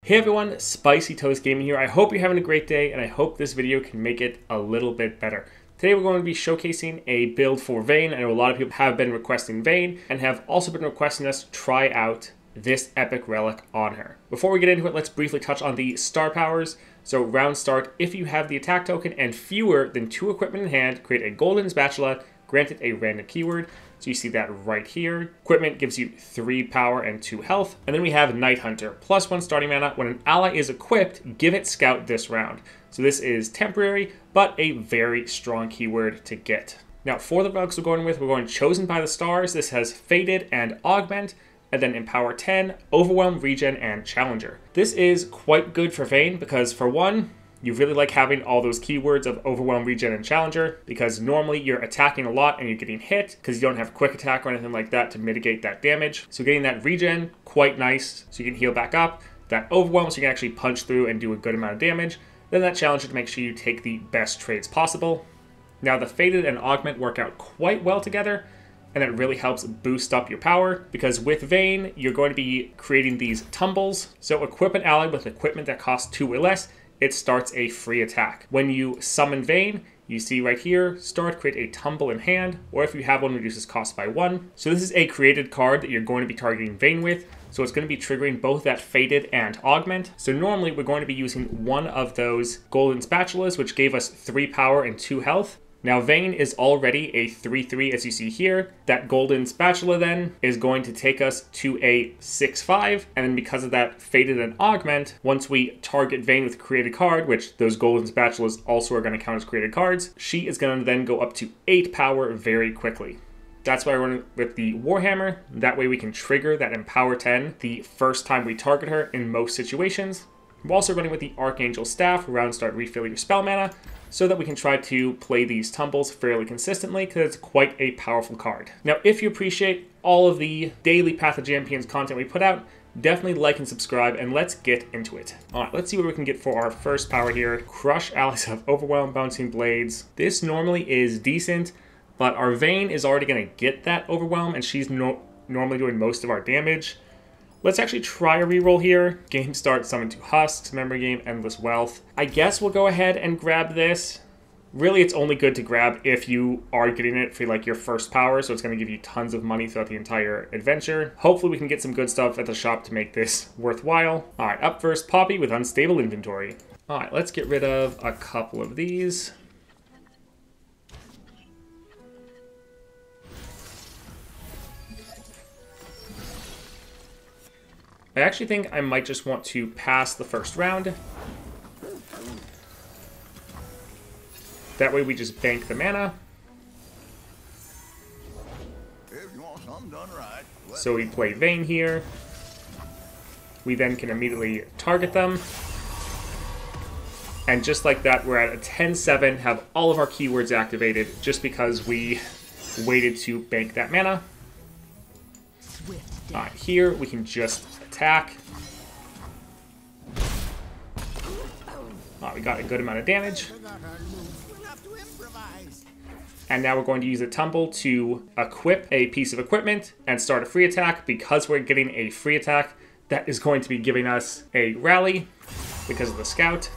Hey everyone, Spicy Toast Gaming here. I hope you're having a great day and I hope this video can make it a little bit better. Today we're going to be showcasing a build for Vayne. I know a lot of people have been requesting Vayne and have also been requesting us try out this epic relic on her. Before we get into it, let's briefly touch on the star powers. So round start, if you have the attack token and fewer than 2 equipment in hand, create a golden spatula, granted a random keyword. So you see that right here. Equipment gives you 3 power and 2 health. And then we have Night Hunter, +1 starting mana. When an ally is equipped, give it Scout this round. So this is temporary, but a very strong keyword to get. Now for the relics we're going Chosen by the Stars. This has Faded and Augment, and then Empower 10, Overwhelm, Regen, and Challenger. This is quite good for Vayne because for one, you really like having all those keywords of Overwhelm, Regen, and Challenger because normally you're attacking a lot and you're getting hit because you don't have quick attack or anything like that to mitigate that damage. So getting that Regen, quite nice, so you can heal back up. That Overwhelm, so you can actually punch through and do a good amount of damage. Then that Challenger to make sure you take the best trades possible. Now the Faded and Augment work out quite well together, and that really helps boost up your power because with Vayne, you're going to be creating these tumbles. So equip an ally with equipment that costs 2 or less, it starts a free attack. When you summon Vayne, you see right here, create a tumble in hand, or if you have one, reduces cost by 1. So this is a created card that you're going to be targeting Vayne with, so it's going to be triggering both that Faded and Augment. So normally we're going to be using one of those golden spatulas, which gave us 3 power and 2 health. Now Vayne is already a 3/3 as you see here. That golden spatula then is going to take us to a 6/5, and then because of that Faded and Augment, once we target Vayne with a created card, which those golden spatulas also are going to count as created cards, she is going to then go up to 8 power very quickly. That's why we're running with the Warhammer. That way we can trigger that Empower 10 the first time we target her in most situations. We're also running with the Archangel Staff, round start refill your spell mana, so that we can try to play these tumbles fairly consistently because it's quite a powerful card. Now, if you appreciate all of the daily Path of Champions content we put out, definitely like and subscribe, and let's get into it. All right, let's see what we can get for our first power here. Crush allies have Overwhelm, Bouncing Blades. This normally is decent, but our Vayne is already going to get that Overwhelm, and she's normally doing most of our damage. Let's actually try a reroll here. Game start, Summon 2 Husks, Memory Game, Endless Wealth. I guess we'll go ahead and grab this. Really, it's only good to grab if you are getting it for like your first power, so it's going to give you tons of money throughout the entire adventure. Hopefully we can get some good stuff at the shop to make this worthwhile. All right, up first, Poppy with Unstable Inventory. All right, let's get rid of a couple of these. I actually think I might just want to pass the first round. That way we just bank the mana. If you want something done right, So we play Vayne here. We then can immediately target them. And just like that, we're at a 10-7, have all of our keywords activated just because we waited to bank that mana. Alright, here we can just attack. We got a good amount of damage. And now we're going to use a tumble to equip a piece of equipment and start a free attack. Because we're getting a free attack, that is going to be giving us a rally because of the scout.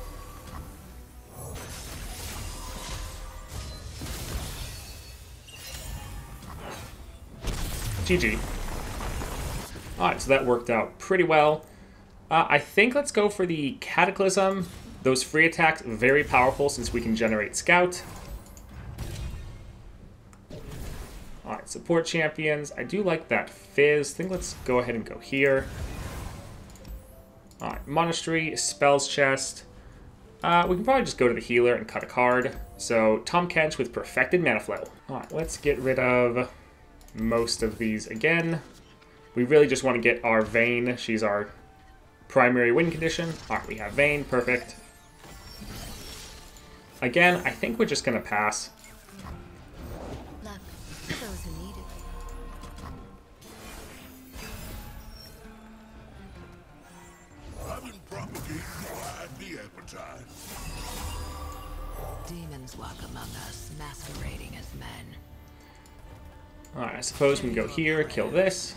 GG. Alright, so that worked out pretty well. I think let's go for the Cataclysm. Those free attacks, very powerful since we can generate Scout. Alright, support champions. I do like that Fizz. I think let's go ahead and go here. Alright, Monastery, Spells Chest. We can probably just go to the healer and cut a card. So, Tom Kench with Perfected Mana Flow. Alright, let's get rid of most of these again. We really just want to get our Vayne. She's our primary win condition. Alright, we have Vayne. Perfect. Again, I think we're just going to pass. Luck for those who need it. I've been propagating the appetite. Demons walk among us, masquerading as men. Alright, I suppose we can go here, kill this.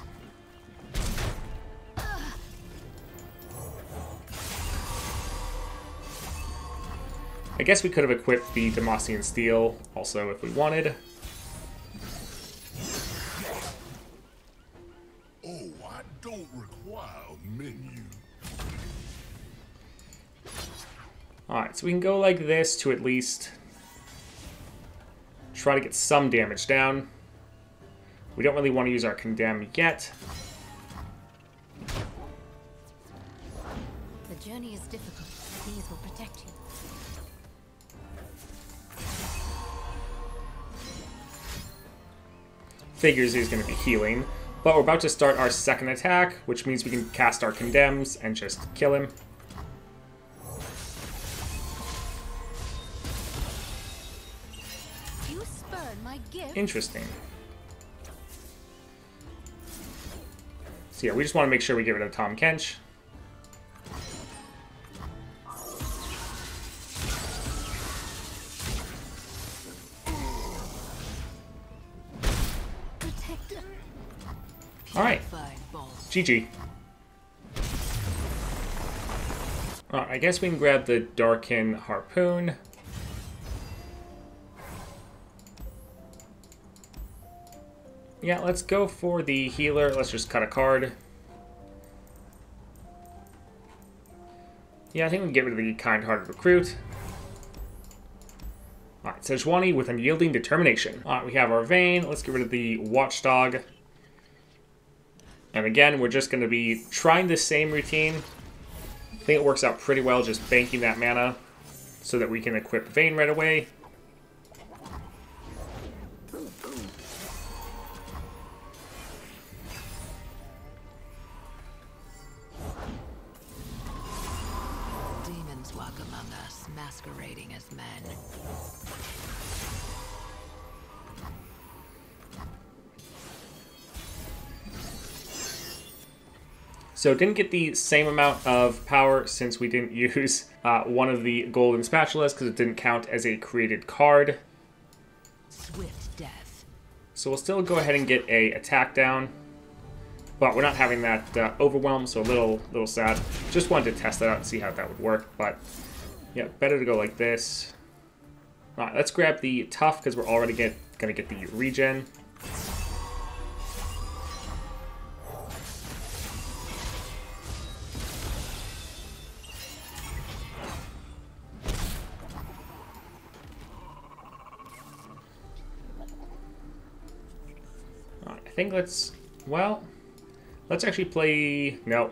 I guess we could have equipped the Demacian Steel also if we wanted. Oh, I don't require a menu. Alright, so we can go like this to at least try to get some damage down. We don't really want to use our Condemn yet. The journey is difficult. These will protect you. Figures he's going to be healing. But we're about to start our second attack, which means we can cast our Condemns and just kill him. You spurn my gift. Interesting. So yeah, we just want to make sure we get rid of Tom Kench. Protector. Alright. GG. Alright, I guess we can grab the Darkin Harpoon. Yeah, let's go for the healer. Let's just cut a card. Yeah, I think we can get rid of the Kind-Hearted Recruit. Alright, Sejuani with Unyielding Determination. Alright, we have our Vayne. Let's get rid of the Watchdog. And again, we're just going to be trying the same routine. I think it works out pretty well just banking that mana so that we can equip Vayne right away. Demons walk among us, masquerading as men. So didn't get the same amount of power since we didn't use one of the golden spatulas because it didn't count as a created card. Swift death. So we'll still go ahead and get a attack down. But we're not having that overwhelm, so a little sad. Just wanted to test that out and see how that would work. But yeah, better to go like this. All right, let's grab the tough because we're already going to get the regen. I think let's actually play, no.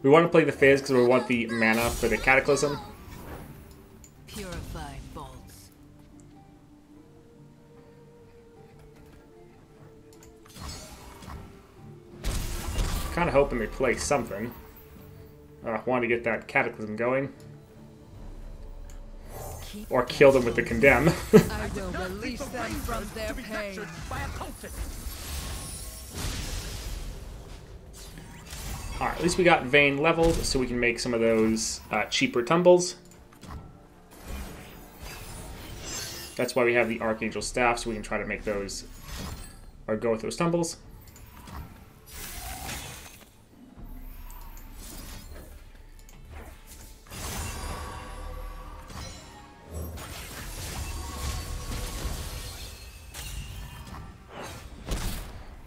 We want to play the Fizz because we want the mana for the Cataclysm. Purified bolts. Kind of hoping they play something. Want to get that Cataclysm going. Or kill them with the Condemn. I will release them from their pain. Alright, at least we got Vayne leveled, so we can make some of those cheaper tumbles. That's why we have the Archangel Staff, so we can try to make those, or go with those tumbles.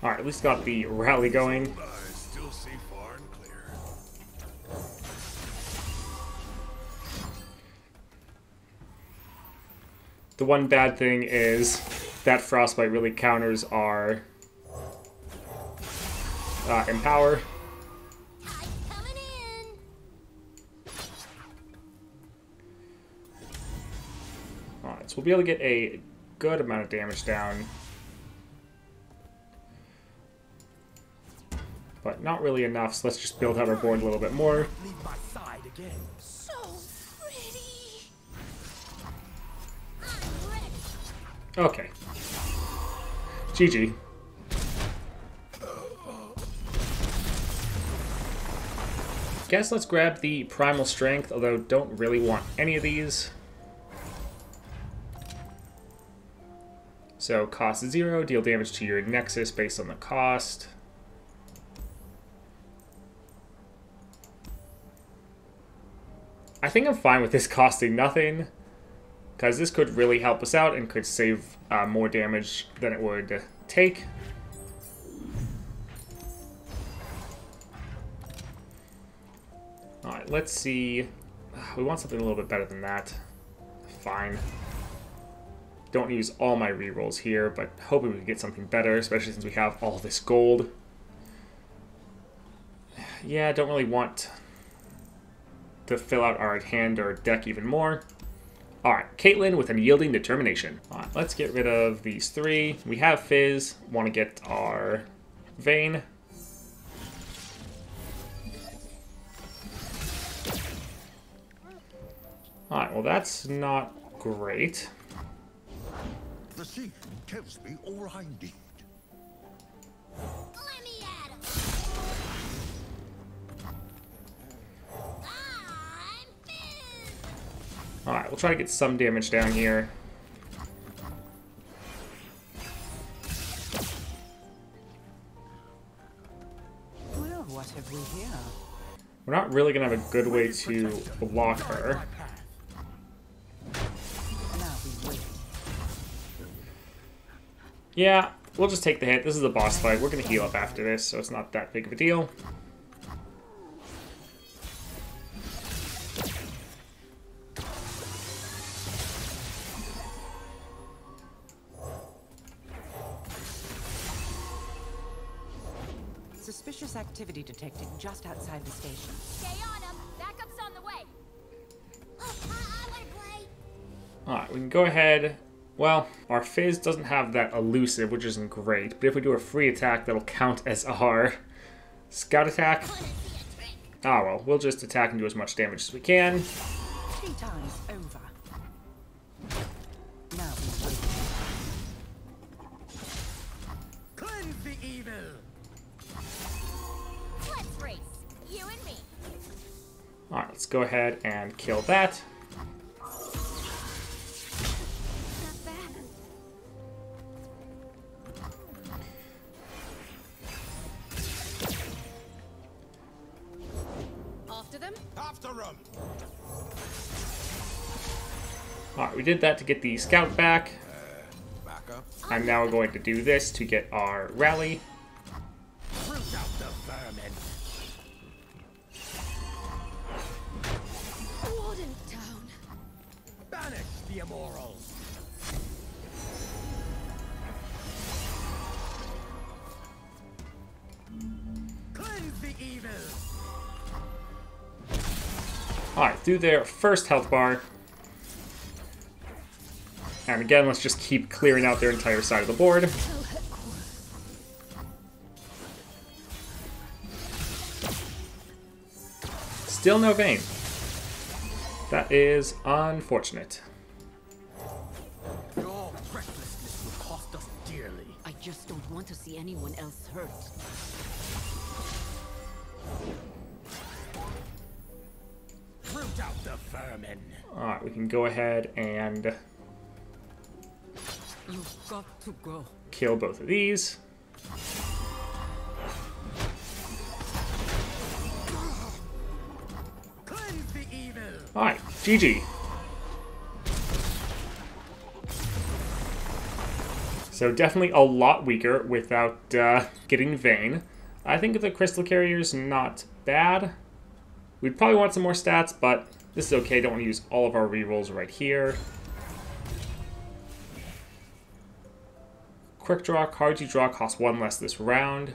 Alright, at least got the rally going. The one bad thing is that Frostbite really counters our Empower. Coming in. Alright, so we'll be able to get a good amount of damage down. But not really enough, so let's just build out our board a little bit more. Leave my side again. So pretty. Okay. GG. Guess let's grab the Primal Strength, although don't really want any of these. So cost 0, deal damage to your Nexus based on the cost. I think I'm fine with this costing nothing. because this could really help us out and could save more damage than it would take. Alright, let's see. We want something a little bit better than that. Fine. Don't use all my rerolls here, but hoping we can get something better, especially since we have all this gold. Yeah, I don't really want to fill out our hand or deck even more. Alright, Caitlyn with unyielding determination. Alright, let's get rid of these three. We have Fizz. Want to get our Vayne. Alright, well that's not great. The sea tells me all I need. Let me at him. I'm Fizz. Alright, we'll try to get some damage down here. Well, what have we here? We're not really going to have a good way to block her. Now we wait. Yeah, we'll just take the hit. This is a boss fight. We're going to heal up after this, so it's not that big of a deal. Suspicious activity detected just outside the station. Stay on him. Backup's on the way. I want to play. Alright, we can go ahead. Well, our Fizz doesn't have that elusive, which isn't great. But if we do a free attack, that'll count as our scout attack. Ah, well, we'll just attack and do as much damage as we can. 3 times over. Now we wait. Cleanse the evil! Let's race. You and me. Alright, let's go ahead and kill that. Not bad. After them? After 'em! Alright, we did that to get the scout back. Back up. I'm now going to do this to get our rally. Root out the vermin! Warden down. Banish the immorals! Cleanse the evil! Alright, through their first health bar. And again, let's just keep clearing out their entire side of the board. Still no Vayne. That is unfortunate. Your recklessness will cost us dearly. I just don't want to see anyone else hurt. Root out the vermin! Alright, we can go ahead and You've got to go. kill both of these. Cleanse the evil! Alright, GG. So definitely a lot weaker without getting Vayne. I think the Crystal Carrier's not bad. We'd probably want some more stats, but this is okay. Don't want to use all of our rerolls right here. Quick draw, cards you draw cost 1 less this round.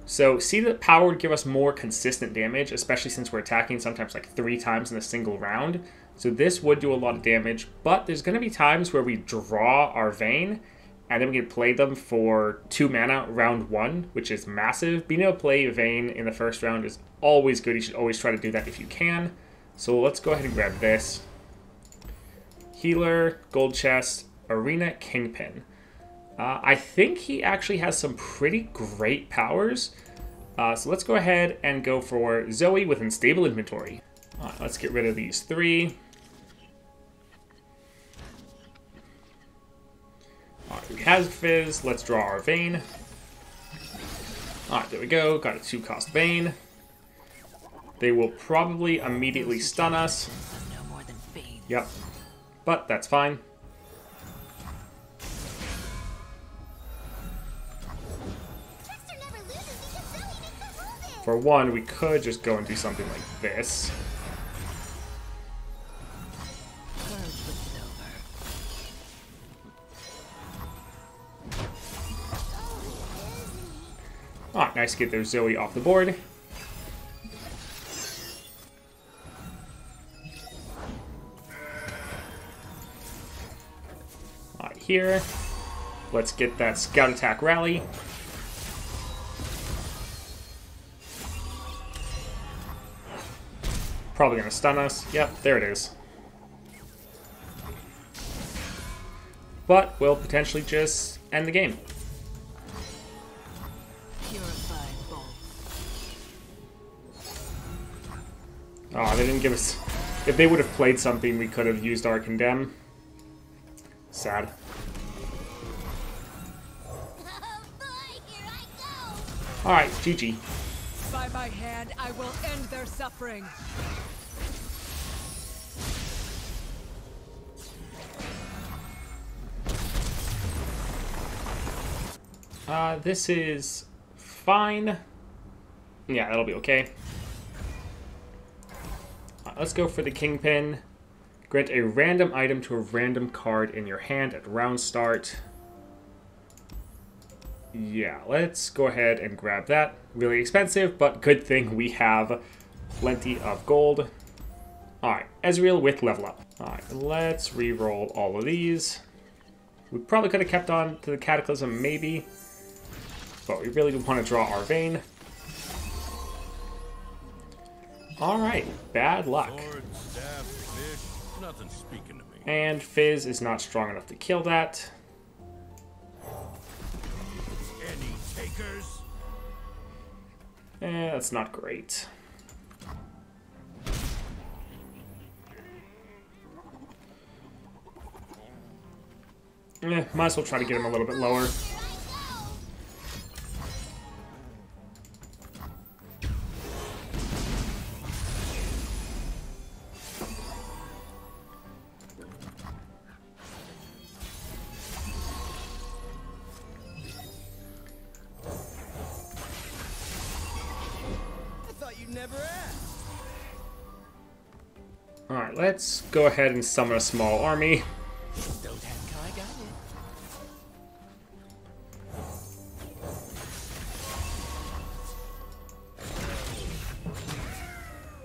So see that power would give us more consistent damage, especially since we're attacking sometimes like 3 times in a single round. So this would do a lot of damage, but there's going to be times where we draw our Vayne, and then we can play them for 2 mana round 1, which is massive. Being able to play Vayne in the first round is always good. You should always try to do that if you can. So let's go ahead and grab this. Healer, Gold Chest, Arena Kingpin. I think he actually has some pretty great powers. So let's go ahead and go for Zoe with Unstable Inventory. Let's get rid of these 3. Alright, we have Fizz. Let's draw our Vayne. Alright, there we go. Got a 2-cost Vayne. They will probably immediately stun us. No more than Vayne. Yep. but that's fine. Trickster never loses because Zoe makes her move it. For one, we could just go and do something like this. Purge with silver. Ah, nice to get their Zoe off the board. Alright, here. Let's get that scout attack rally. Probably gonna stun us. Yep, there it is. But we'll potentially just end the game. Purified bolt. Oh, they didn't give us... If they would have played something, we could have used our Condemn. Sad. Oh boy, here I go. Alright, GG. By my hand, I will end their suffering. This is fine. Yeah, that'll be okay. Let's go for the Kingpin. Grant a random item to a random card in your hand at round start. Yeah, let's go ahead and grab that. Really expensive, but good thing we have plenty of gold. Alright, Ezreal with level up. Alright, let's re-roll all of these. We probably could have kept on to the Cataclysm, maybe. But we really want to draw our Vayne. Alright, bad luck. Sword, staff, fish, nothing speaking to me. And Fizz is not strong enough to kill that. Any takers? That's not great. Might as well try to get him a little bit lower. Alright, let's go ahead and summon a small army. Don't have how I got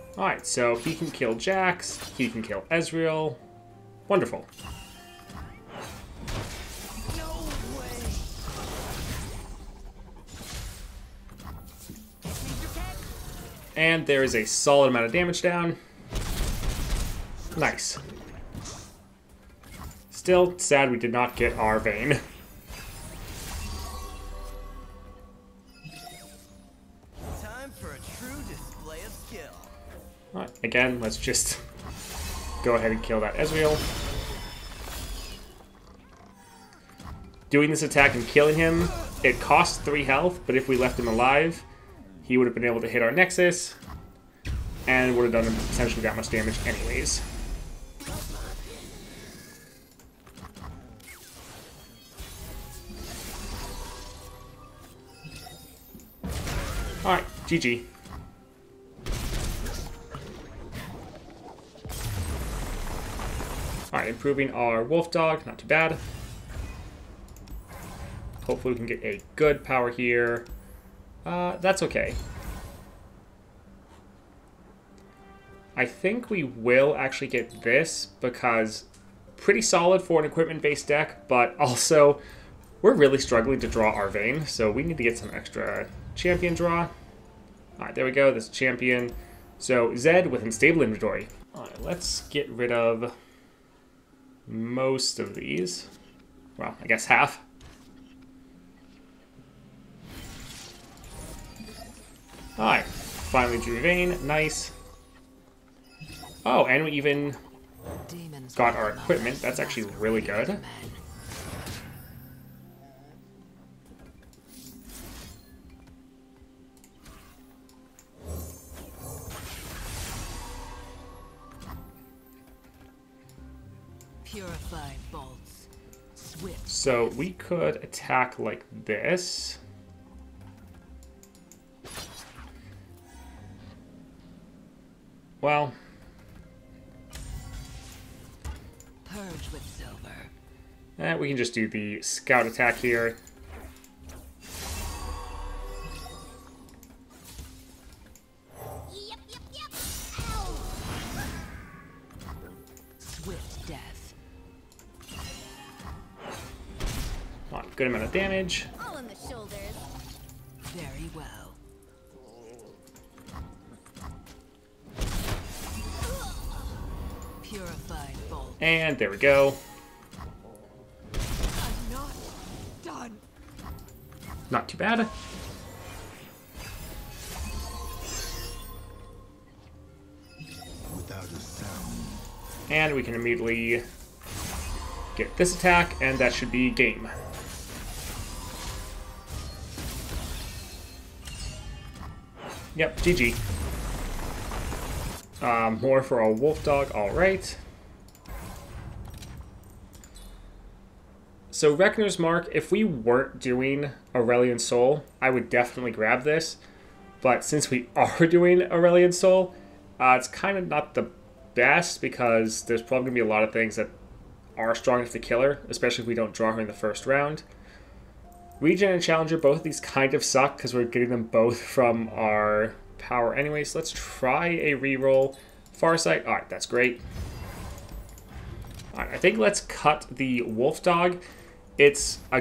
it. Alright, so he can kill Jax, he can kill Ezreal. Wonderful. No way. And there is a solid amount of damage down. Nice. Still sad we did not get our Vayne. Time for a true display of skill. Alright, again, let's just go ahead and kill that Ezreal. Doing this attack and killing him, it costs 3 health, but if we left him alive, he would have been able to hit our Nexus, and would have done essentially that much damage anyways. Alright, GG. Alright, improving our Wolf Dog, not too bad. Hopefully we can get a good power here. That's okay. I think we will actually get this because pretty solid for an equipment-based deck, but also we're really struggling to draw our Vayne, so we need to get some extra champion draw. Alright, there we go, this champion. So Zed with unstable inventory. Alright, let's get rid of most of these. Well, I guess half. Alright, finally drew Vayne, nice. Oh, and we even Demons got our walk among equipment, us, that's actually really good. masquerading as men. Purified bolts. Swift. So we could attack like this. Well, Purge with silver. we can just do the scout attack here. Yep, yep, yep. Ow. Swift death. Good amount of damage. All in the shoulders. Very well. Purified bolt. And there we go. I'm not done. Not too bad. Without a sound. And we can immediately get this attack, and that should be game. Yep, GG. More for a wolf dog, alright. So Reckoner's Mark, if we weren't doing Aurelian Soul, I would definitely grab this. But since we are doing Aurelian Soul, it's kind of not the best because there's probably going to be a lot of things that are strong enough to kill her, especially if we don't draw her in the first round. Regen and Challenger, both of these kind of suck because we're getting them both from our power anyway. So let's try a reroll. Farsight, alright, that's great. Alright, I think let's cut the Wolf Dog. It's a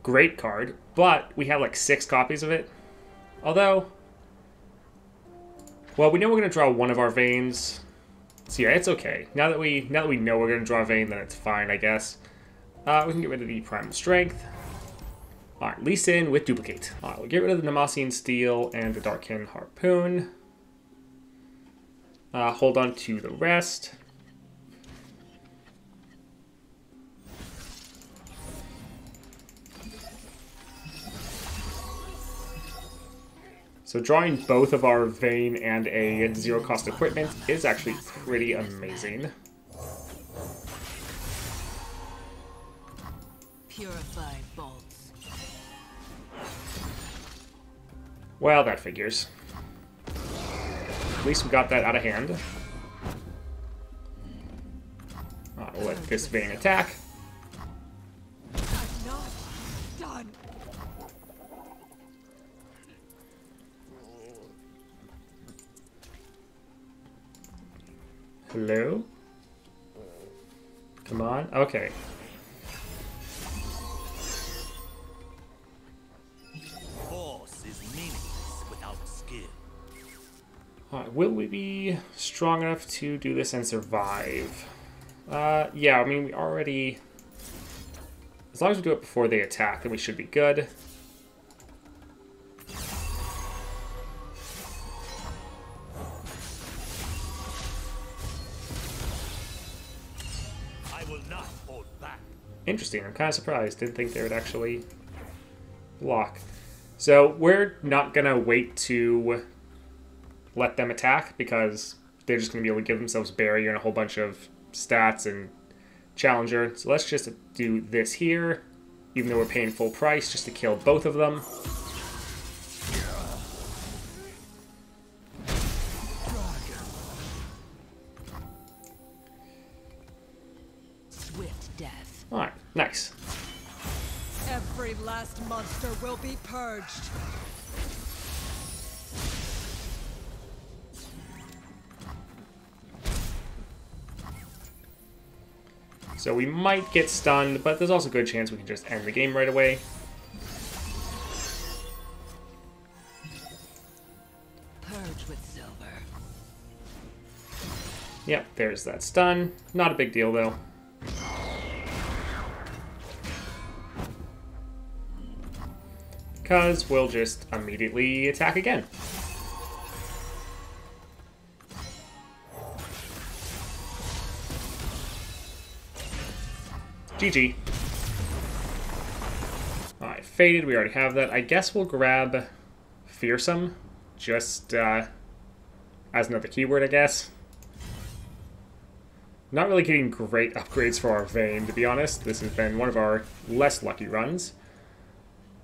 great card, but we have like 6 copies of it. Although, well, we know we're going to draw one of our Vaynes. So yeah, it's okay. Now that we know we're going to draw a Vayne, then it's fine, I guess. We can get rid of the Primal Strength. Alright, Lee Sin with Duplicate. Alright, we'll get rid of the Nemasian Steel and the Darkin Harpoon. Hold on to the rest. So drawing both of our Vayne and a zero-cost equipment is actually pretty amazing. Purified bolts. Well, that figures. At least we got that out of hand. We'll let this Vayne attack. I'm not done. Hello? Come on. Okay. Force is meaningless without skill. Alright, will we be strong enough to do this and survive? Yeah, I mean, we already... As long as we do it before they attack, then we should be good. I will not hold back. Interesting, I'm kind of surprised. Didn't think they would actually block. So we're not going to wait to let them attack because they're just going to be able to give themselves barrier and a whole bunch of stats and challenger. So let's just do this here, even though we're paying full price, just to kill both of them. Swift death. Alright, nice. Every last monster will be purged. So we might get stunned, but there's also a good chance we can just end the game right away. Purge with silver. Yep, there's that stun. Not a big deal, though. Because we'll just immediately attack again. GG. Alright, Faded, we already have that. I guess we'll grab Fearsome, just as another keyword, I guess. Not really getting great upgrades for our Vayne, to be honest. This has been one of our less lucky runs.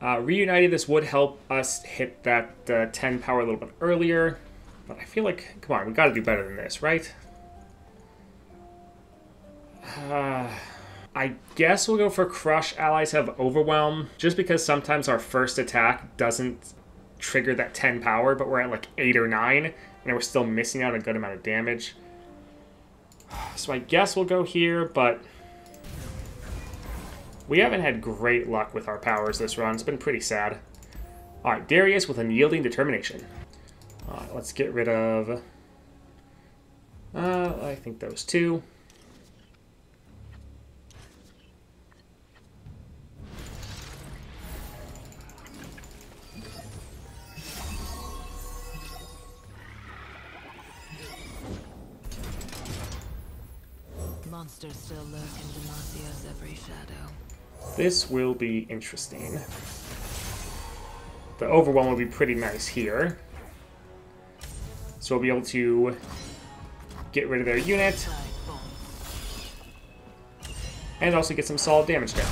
Reunited, this would help us hit that 10 power a little bit earlier. But I feel like, come on, we got to do better than this, right? I guess we'll go for Crush. Allies have Overwhelm, just because sometimes our first attack doesn't trigger that 10 power, but we're at like 8 or 9, and we're still missing out a good amount of damage. So I guess we'll go here, but we haven't had great luck with our powers this run. It's been pretty sad. Alright, Darius with Unyielding Determination. Alright, let's get rid of... I think those two. Monsters still lurk in Demasia's every shadow. This will be interesting. The Overwhelm will be pretty nice here. So we'll be able to get rid of their unit. And also get some solid damage down.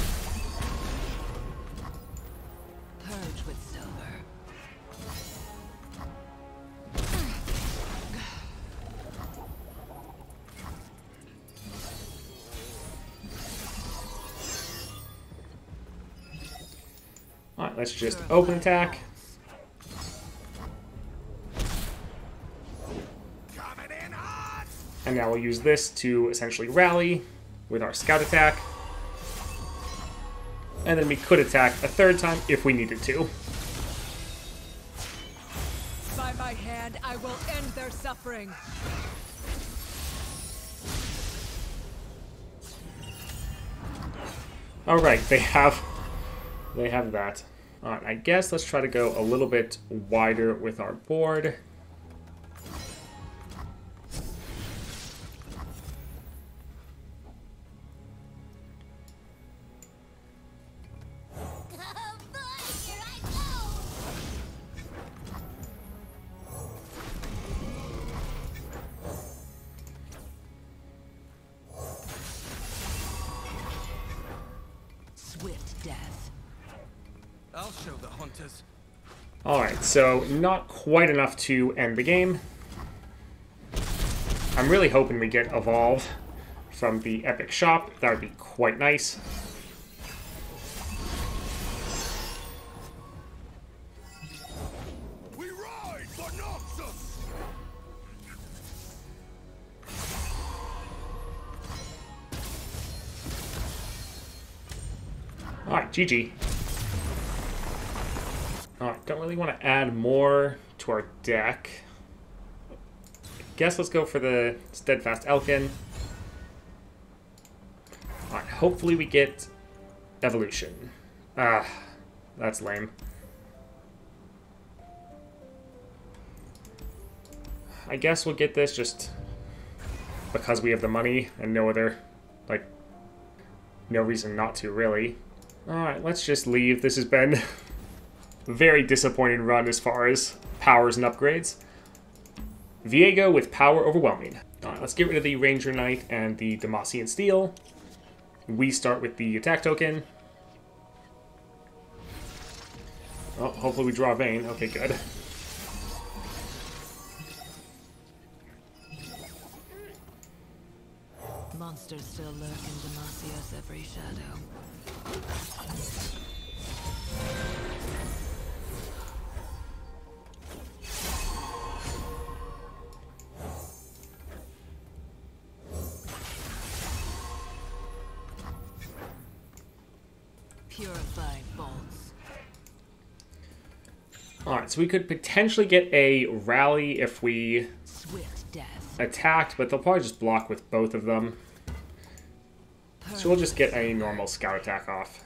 Purge with silver. Alright, let's just open attack. And now we'll use this to essentially rally with our scout attack. And then we could attack a third time if we needed to. By my hand, I will end their suffering. Alright, they have that. Alright, I guess let's try to go a little bit wider with our board. Swift death. I'll show the hunters. Alright, so not quite enough to end the game. I'm really hoping we get Evolve from the Epic Shop. That would be quite nice. We ride for Noxus! Alright, GG. Alright, don't really want to add more to our deck. I guess let's go for the Steadfast Elkin. Alright, hopefully we get Evolution. Ah, that's lame. I guess we'll get this just because we have the money and no other, like, no reason not to, really. Alright, let's just leave. This has been a very disappointing run as far as powers and upgrades. Viego with Power Overwhelming. Alright, let's get rid of the Ranger Knight and the Demasian Steel. We start with the attack token. Oh, hopefully we draw Vayne. Okay, good. Monsters still lurk in Demasia's every shadow. Purified bolts. Alright, so we could potentially get a rally if we Swift death. attacked, but they'll probably just block with both of them. So we'll just get a normal scout attack off.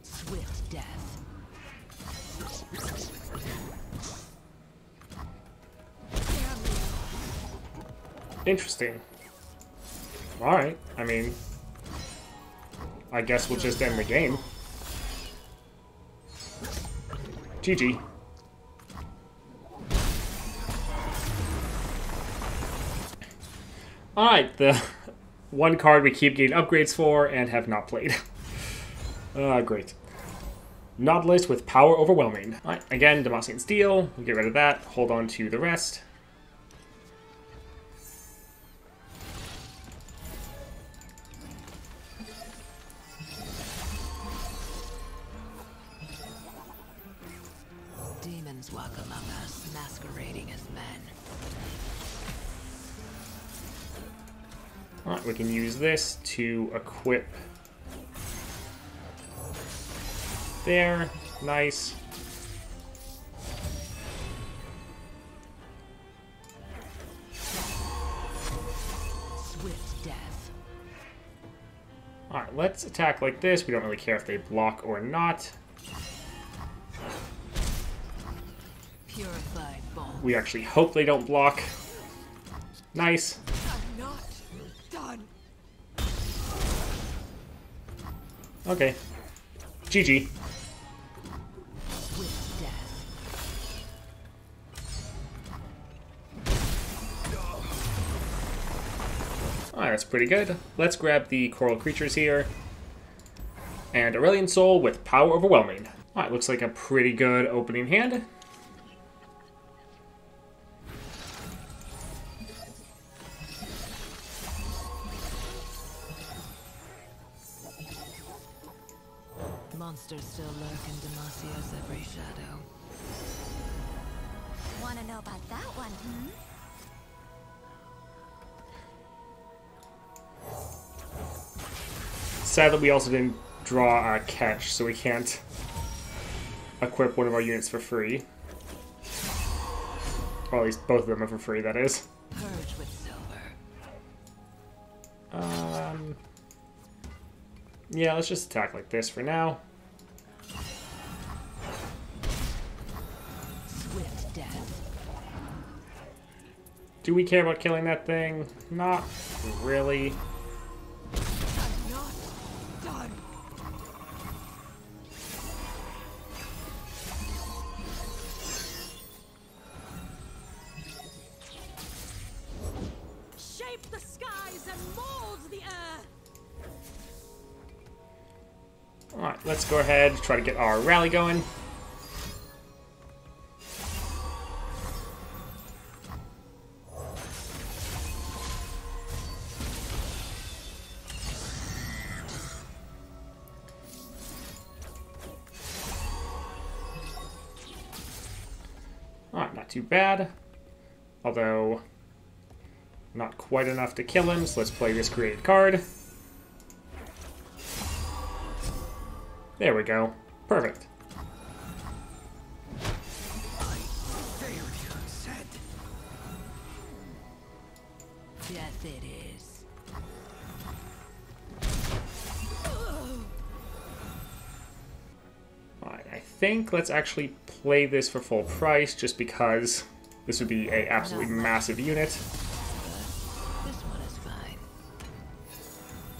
Swift death. Interesting. Alright, I mean, I guess we'll just end the game. GG. Alright, the one card we keep getting upgrades for and have not played. Great. Nautilus with Power Overwhelming. Alright, again, Demacian Steel. We'll get rid of that. Hold on to the rest. Demons walk among us, masquerading as men. Alright, we can use this to equip. There. Nice. Swift death. Alright, let's attack like this. We don't really care if they block or not. Purified bone. We actually hope they don't block. Nice. I'm not done. Okay. GG. Swift death. Alright, that's pretty good. Let's grab the coral creatures here. And Aurelian Soul with Power Overwhelming. Alright, looks like a pretty good opening hand. Monsters still lurk in Demacia's every shadow. Wanna know about that one, hmm? Sad that we also didn't draw a catch, so we can't equip one of our units for free. Or at least both of them are for free, that is. Purge with silver. Yeah, let's just attack like this for now. Swift death. Do we care about killing that thing? Not really. I'm not done. Shape the skies and mold the earth. Alright, let's go ahead and try to get our rally going. Alright, not too bad. Although, not quite enough to kill him, so let's play this created card. There we go. Perfect. Death it is. Alright, I think let's actually play this for full price, just because this would be a absolutely massive unit. But this one is fine.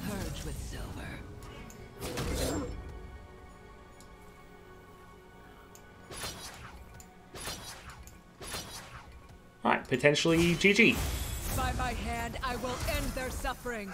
Purge with silver. Alright, potentially GG. By my hand, I will end their suffering.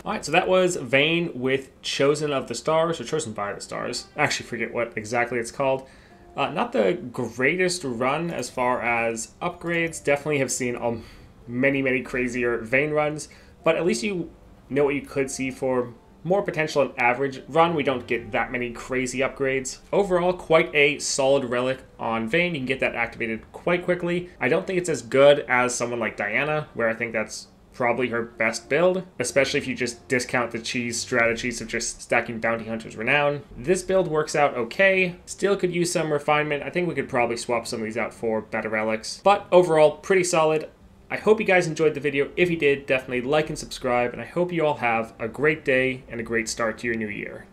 Alright, so that was Vayne with Chosen of the Stars, or Chosen by the Stars. I actually forget what exactly it's called. Not the greatest run as far as upgrades. Definitely have seen many, many crazier Vayne runs, but at least you know what you could see for more potential an average run. We don't get that many crazy upgrades. Overall, quite a solid relic on Vayne. You can get that activated quite quickly. I don't think it's as good as someone like Diana, where I think that's probably her best build, especially if you just discount the cheese strategies of just stacking Bounty Hunter's Renown. This build works out okay. Still could use some refinement. I think we could probably swap some of these out for better relics, but overall, pretty solid. I hope you guys enjoyed the video. If you did, definitely like and subscribe, and I hope you all have a great day and a great start to your new year.